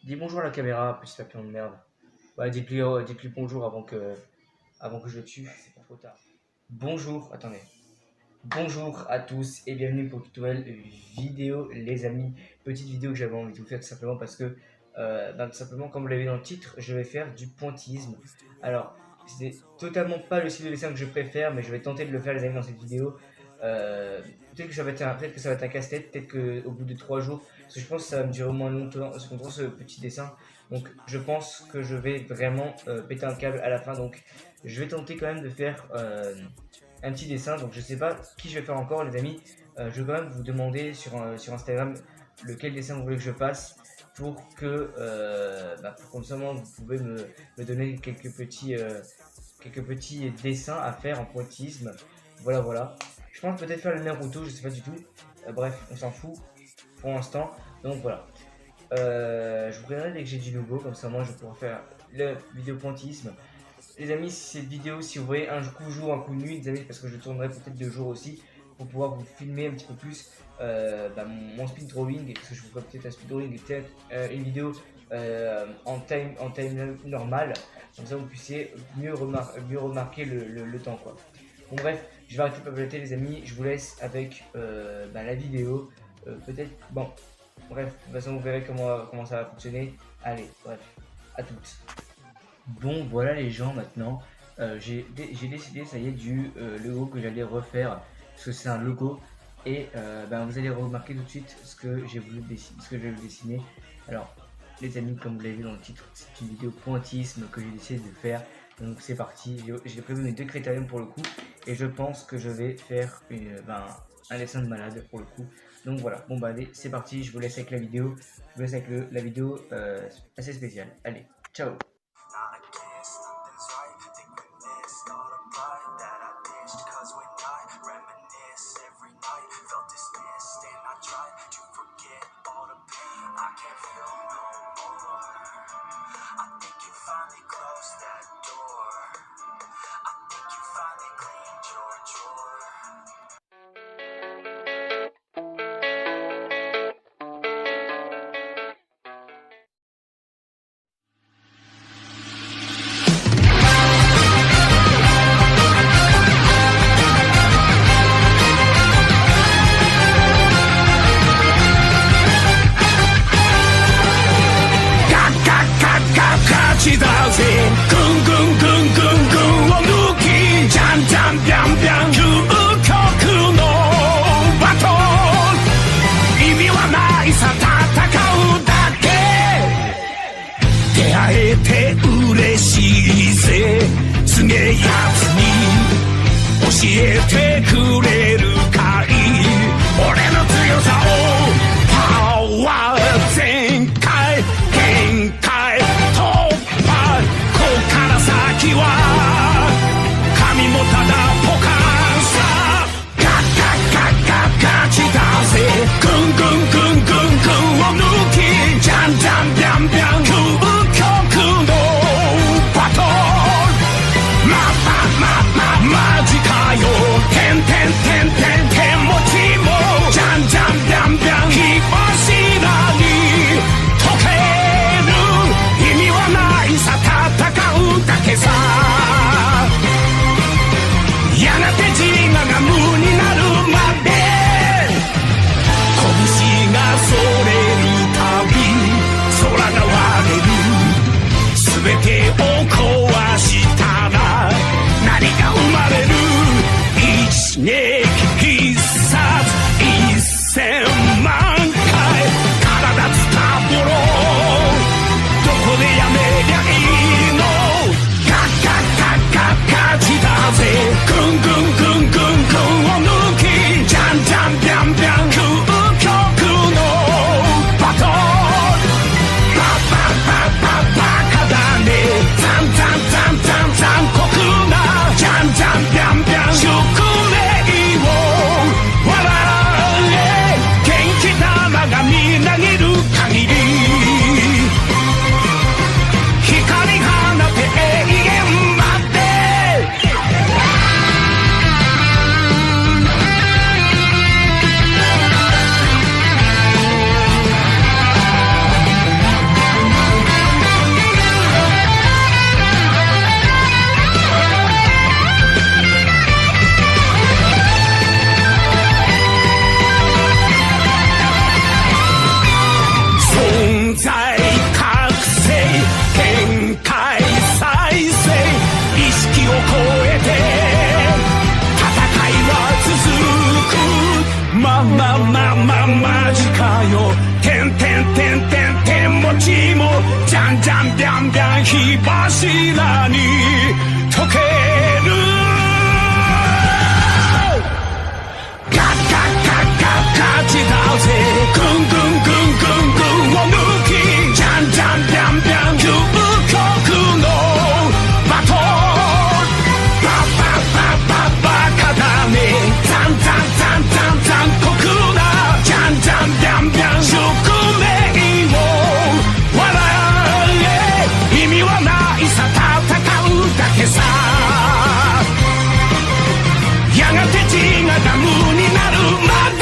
Dis bonjour à la caméra, petit papillon de merde. Ouais, dis-lui bonjour avant que je le tue, c'est pas trop tard. Bonjour, attendez. Bonjour à tous et bienvenue pour une nouvelle vidéo, les amis. Petite vidéo que j'avais envie de vous faire tout simplement parce que, tout simplement, comme vous l'avez vu dans le titre, je vais faire du pointillisme. Alors, c'est totalement pas le style de dessin que je préfère, mais je vais tenter de le faire, les amis, dans cette vidéo. Peut-être que ça va être un casse-tête, peut-être qu'au bout de 3 jours, parce que je pense que ça va me durer au moins longtemps, ce petit dessin. Donc je pense que je vais vraiment péter un câble à la fin. Donc je vais tenter quand même de faire un petit dessin. Donc je sais pas qui je vais faire encore, les amis. Je vais quand même vous demander sur Instagram lequel dessin vous voulez que je fasse pour que comme ça vous pouvez me donner quelques petits dessins à faire en pointillisme. Voilà. Je pense peut-être faire le Naruto, je sais pas du tout. Bref, on s'en fout pour l'instant. Donc voilà. Je vous préviendrai dès que j'ai du nouveau, comme ça moi je pourrai faire le vidéo pointillisme. Les amis, cette vidéo, si vous voyez un coup jour, un coup nuit, les amis, parce que je tournerai peut-être 2 jours aussi, pour pouvoir vous filmer un petit peu plus mon speed drawing, parce que je vous ferai peut-être un speed drawing et peut-être une vidéo en time normal, comme ça vous puissiez mieux remarquer le temps, quoi. Bon bref, je vais arrêter de papoter, les amis, je vous laisse avec la vidéo, peut-être, bon, bref, de toute façon vous verrez comment ça va fonctionner. Allez, bref, à toutes. Bon voilà les gens, maintenant j'ai décidé, ça y est, du logo que j'allais refaire, parce que c'est un logo, et vous allez remarquer tout de suite ce que j'ai voulu dessiner. Alors les amis, comme vous l'avez vu dans le titre, c'est une vidéo pointillisme que j'ai décidé de faire. Donc c'est parti, j'ai prévu mes 2 critériums pour le coup, et je pense que je vais faire un dessin de malade pour le coup. Donc voilà, bon allez, c'est parti, je vous laisse avec la vidéo, la vidéo assez spéciale. Allez, ciao. Ten てんてんてんてんてんもちもじゃんじゃんびゃんびゃん火柱に溶けるガッガッガッガッガチだぜぐんぐんぐんぐんぐんを抜きじゃんじゃんびゃんびゃん究極のバトルバババババカだねザンザンザンザンザン酷なじゃんじゃんびゃんびゃん宿命を笑え意味はないさ戦うだけさやがて血がダムになるまで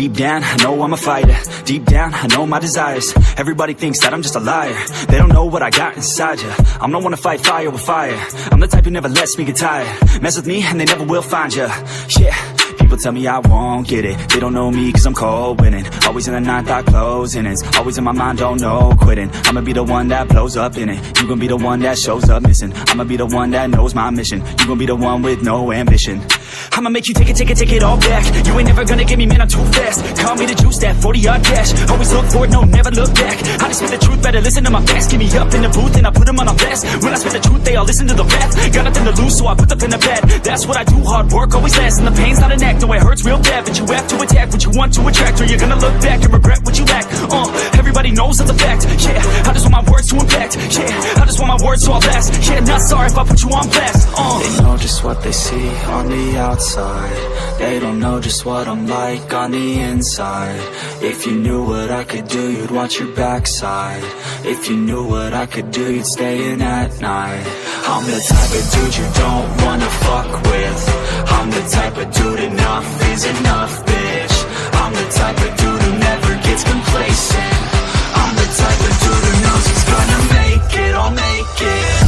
Deep down, I know I'm a fighter. Deep down, I know my desires. Everybody thinks that I'm just a liar. They don't know what I got inside ya. I'm the one to fight fire with fire. I'm the type who never lets me get tired. Mess with me and they never will find ya. Yeah. People tell me I won't get it. They don't know me cause I'm cold winning. Always in the ninth, I closing. It's always in my mind, don't know quitting. I'ma be the one that blows up in it. You gon' be the one that shows up missing. I'ma be the one that knows my mission. You gon' be the one with no ambition. I'ma make you take it all back. You ain't never gonna get me, man, I'm too fast. Call me the juice, that 40-yard dash. Always look forward, no, never look back. I just spit the truth, better listen to my facts. Get me up in the booth and I put them on a blast. When I spit the truth, they all listen to the rap. Got nothing to lose, so I put the pen to bed. That's what I do, hard work always lasts. And the pain's not an act, though it hurts real bad. But you have to attack what you want to attract, or you're gonna look back and regret what you lack. Everybody knows that's a fact. Yeah, I just want my words to impact. Yeah, I just want my words to all last. Yeah, not sorry if I put you on blast. They know just what they see on the outside. They don't know just what I'm like on the inside. If you knew what I could do, you'd watch your backside. If you knew what I could do, you'd stay in at night. I'm the type of dude you don't wanna fuck with. I'm the type of dude enough is enough, bitch. I'm the type of dude who never gets complacent. I'm the type of dude who knows he's gonna make it, I'll make it.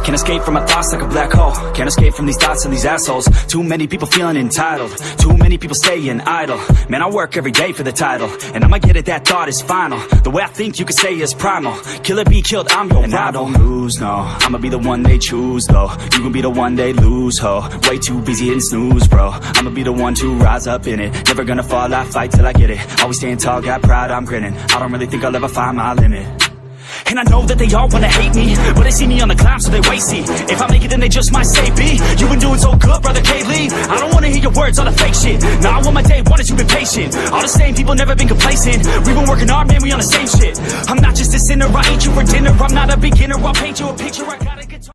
Can't escape from my thoughts like a black hole. Can't escape from these thoughts and these assholes. Too many people feeling entitled. Too many people staying idle. Man, I work every day for the title, and I'ma get it, that thought is final. The way I think you could say is primal. Kill or be killed, I'm your rival. I don't lose, no. I'ma be the one they choose, though. You gon' be the one they lose, ho. Way too busy hitting snooze, bro. I'ma be the one to rise up in it. Never gonna fall, I fight till I get it. Always staying tall, got pride, I'm grinning. I don't really think I'll ever find my limit. And I know that they all wanna hate me, but they see me on the climb, so they wait, see. If I make it, then they just might say, B, you been doing so good, brother K-Lee. I don't wanna hear your words, all the fake shit. Now I want my day one as you've been patient. All the same people, never been complacent. We've been working hard, man, we on the same shit. I'm not just a sinner, I ain't you for dinner. I'm not a beginner, I'll paint you a picture. I got a guitar.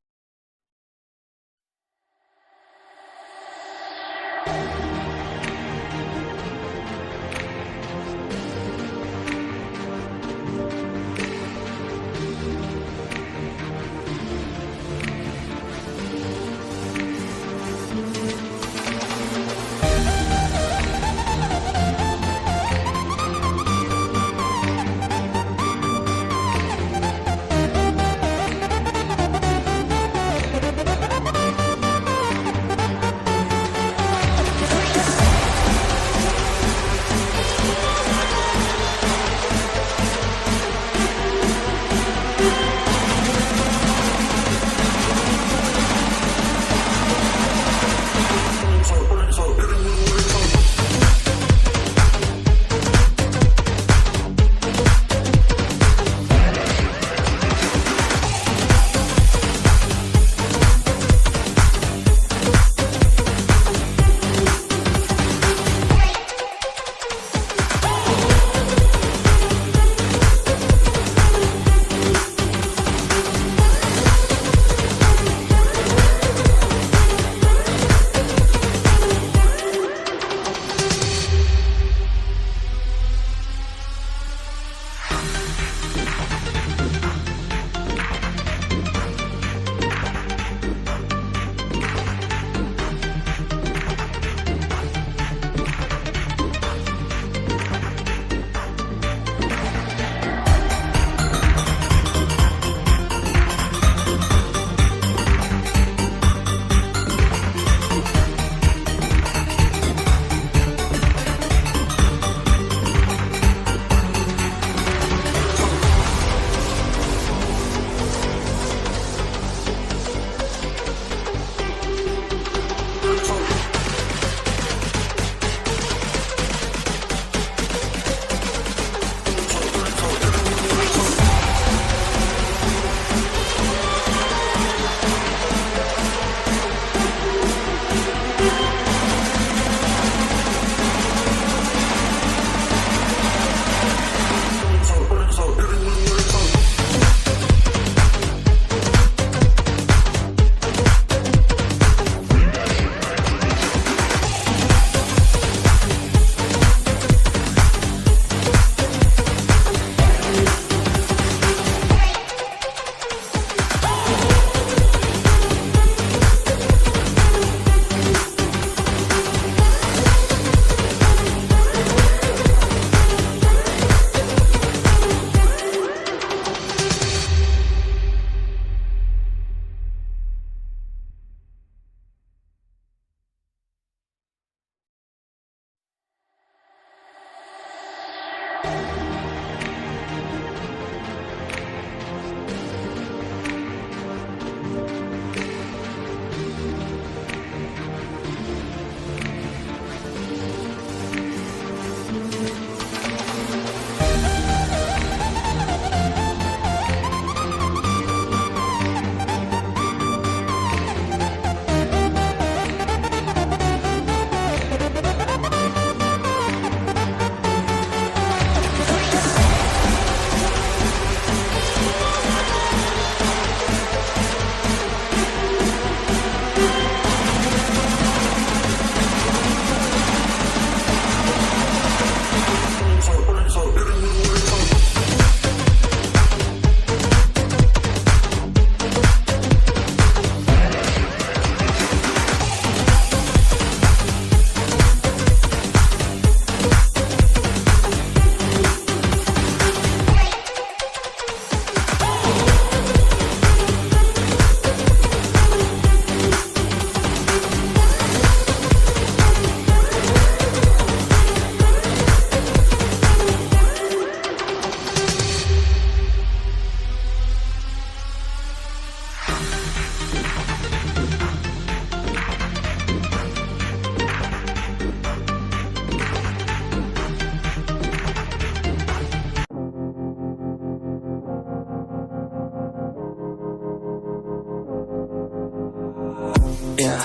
Yeah,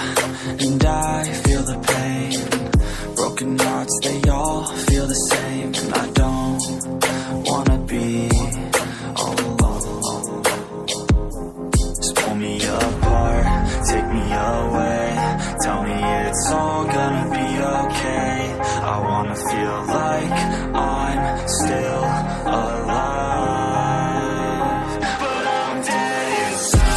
and I feel the pain. Broken hearts, they all feel the same. And I don't wanna be all alone. Just pull me apart, take me away. Tell me it's all gonna be okay. I wanna feel like I'm still alive, but I'm dead inside.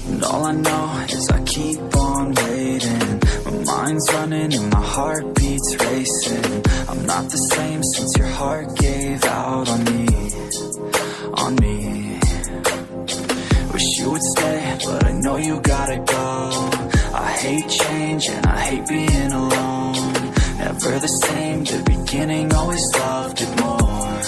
And all I know is I keep on waiting. My mind's running and my heart beats racing. I'm not the same since your heart gave out on me, on me. Wish you would stay, but I know you gotta go. I hate change and I hate being alone. Never the same, the beginning always loved it more.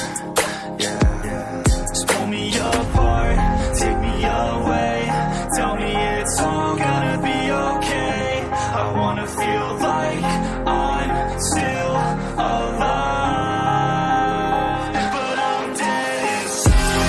Yeah, just pull me apart, take me away. Tell me it's all gonna be okay. I wanna feel like I'm still alive, but I'm dead inside.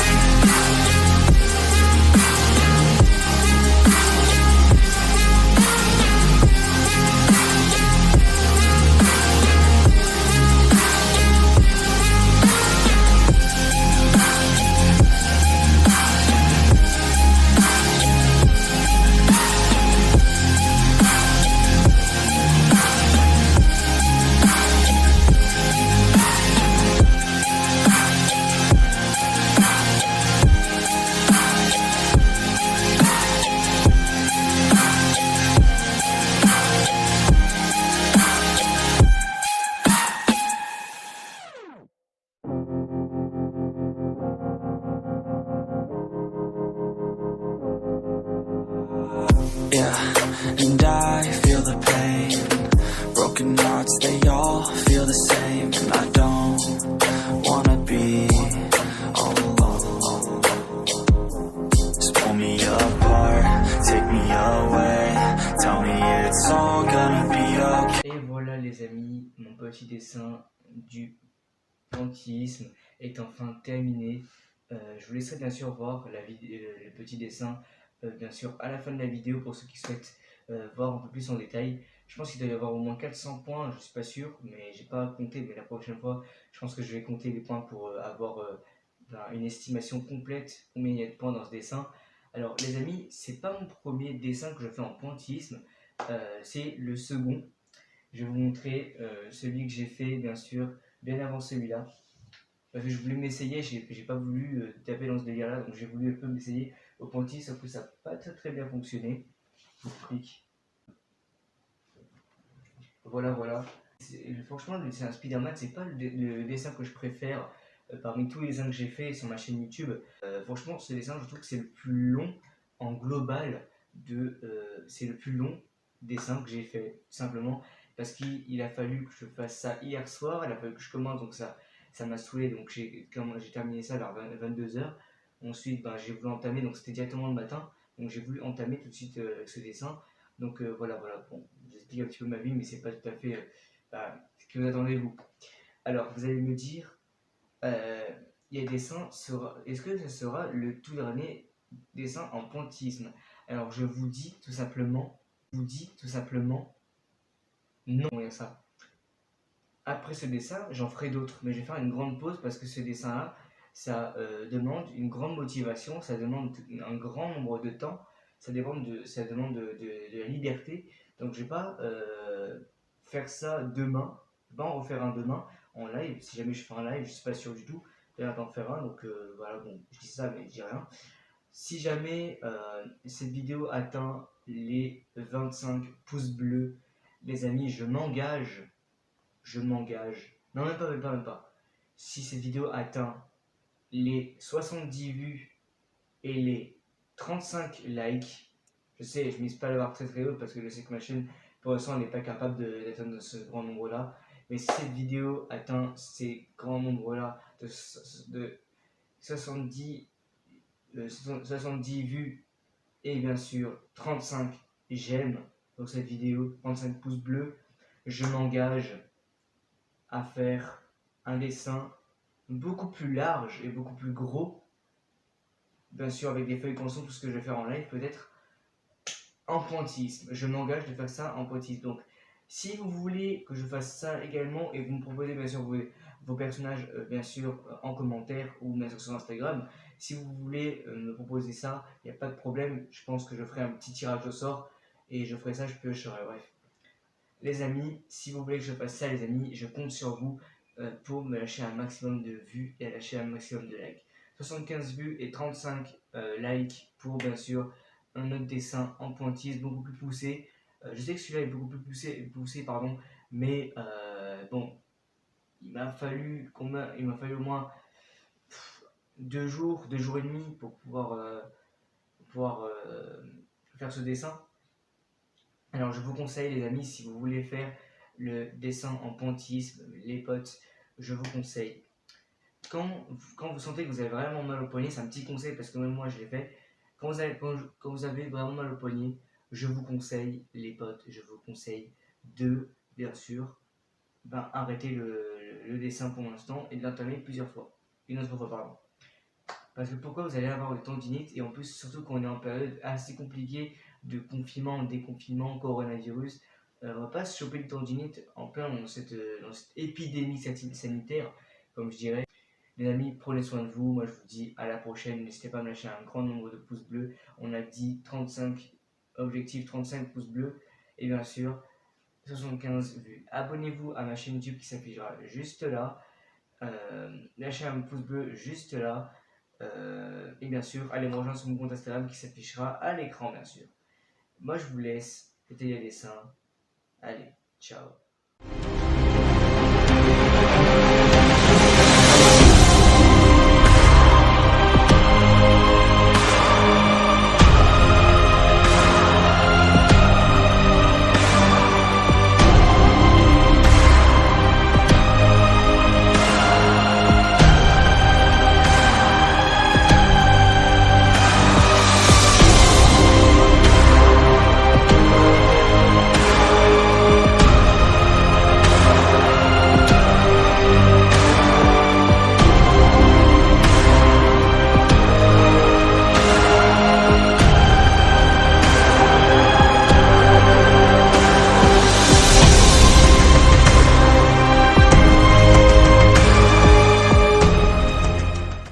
Yeah, and I feel the pain. Broken hearts, they all feel the same. And I don't wanna be all alone. Just pull me apart, take me away. Tell me it's all gonna be okay. Et voilà les amis, mon petit dessin du pointillisme est enfin terminé. Je vous laisserai bien sûr voir le petit dessin bien sûr à la fin de la vidéo pour ceux qui souhaitent voir un peu plus en détail. Je pense qu'il doit y avoir au moins 400 points, je suis pas sûr, mais j'ai pas compté. Mais la prochaine fois, je pense que je vais compter les points pour avoir une estimation complète combien il y a de points dans ce dessin. Alors les amis, c'est pas mon premier dessin que je fais en pointillisme, c'est le second. Je vais vous montrer celui que j'ai fait bien sûr bien avant celui-là. Parce que je voulais m'essayer, j'ai pas voulu taper dans ce délire là, donc j'ai voulu un peu m'essayer au pointillé, sauf que ça n'a pas très bien fonctionné. Je vous explique. Voilà. Franchement, le dessin Spider-Man, c'est pas le dessin que je préfère parmi tous les dessins que j'ai fait sur ma chaîne YouTube. Franchement, ce dessin, je trouve que c'est le plus long en global. C'est le plus long dessin que j'ai fait, tout simplement. Parce qu'il a fallu que je fasse ça hier soir, il a fallu que je commence, donc ça m'a saoulé. Donc j'ai terminé ça vers 22h. Ensuite, j'ai voulu entamer, donc c'était directement le matin. Donc j'ai voulu entamer tout de suite ce dessin. Donc voilà. Bon, j'explique un petit peu ma vie, mais c'est pas tout à fait ce que vous attendez vous. Alors, vous allez me dire, il y a des dessins, est-ce que ce sera le tout dernier dessin en pointillisme? Alors, je vous dis tout simplement, non, il y a ça. Après ce dessin, j'en ferai d'autres, mais je vais faire une grande pause parce que ce dessin-là, ça demande une grande motivation, ça demande un grand nombre de temps, ça demande de la liberté. Donc je vais pas faire ça demain, je vais pas en refaire un demain en live. Si jamais je fais un live, je suis pas sûr du tout d'en faire un. Donc voilà, bon, je dis ça mais je dis rien. Si jamais cette vidéo atteint les 25 pouces bleus, les amis, je m'engage. Non, même pas. Si cette vidéo atteint les 70 vues et les 35 likes, je sais, je mise pas la barre très haute parce que je sais que ma chaîne, Pour l'instant, elle n'est pas capable d'atteindre ce grand nombre-là. Mais si cette vidéo atteint ces grands nombres-là de 70 vues et bien sûr 35 j'aime pour cette vidéo, 35 pouces bleus, je m'engage à faire un dessin beaucoup plus large et beaucoup plus gros, bien sûr avec des feuilles constantes, tout ce que je vais faire en live peut-être, en pointillisme. Je m'engage de faire ça en pointillisme. Donc si vous voulez que je fasse ça également et vous me proposez bien sûr vos personnages bien sûr en commentaire ou bien sûr sur Instagram, si vous voulez me proposer ça, il n'y a pas de problème. Je pense que je ferai un petit tirage au sort et je ferai ça, je piocherai. Bref, les amis, si vous voulez que je fasse ça, les amis, je compte sur vous pour me lâcher un maximum de vues et lâcher un maximum de likes. 75 vues et 35 likes pour bien sûr un autre dessin en pointilliste beaucoup plus poussé. Je sais que celui-là est beaucoup plus poussé pardon, mais bon, il m'a fallu au moins 2 jours et demi pour pouvoir faire ce dessin. Alors je vous conseille les amis, si vous voulez faire le dessin en pointillisme, les potes, je vous conseille. Quand vous sentez que vous avez vraiment mal au poignet, c'est un petit conseil parce que même moi je l'ai fait. Quand vous avez vraiment mal au poignet, je vous conseille, les potes, je vous conseille de, bien sûr, arrêter le dessin pour l'instant et de l'entamer plusieurs fois. Une autre fois, pardon. Parce que pourquoi vous allez avoir des tendinites et en plus, surtout quand on est en période assez compliquée de confinement, déconfinement, coronavirus, on va pas se choper de tendinite en plein dans cette épidémie sanitaire, comme je dirais. Les amis, prenez soin de vous. Moi, je vous dis à la prochaine. N'hésitez pas à me lâcher un grand nombre de pouces bleus. On a dit 35, objectif 35 pouces bleus. Et bien sûr, 75 vues. Abonnez-vous à ma chaîne YouTube qui s'affichera juste là. Lâchez un pouce bleu juste là. Et bien sûr, allez me rejoindre sur mon compte Instagram qui s'affichera à l'écran, bien sûr. Moi, je vous laisse. C'était les dessins. Allez, ciao.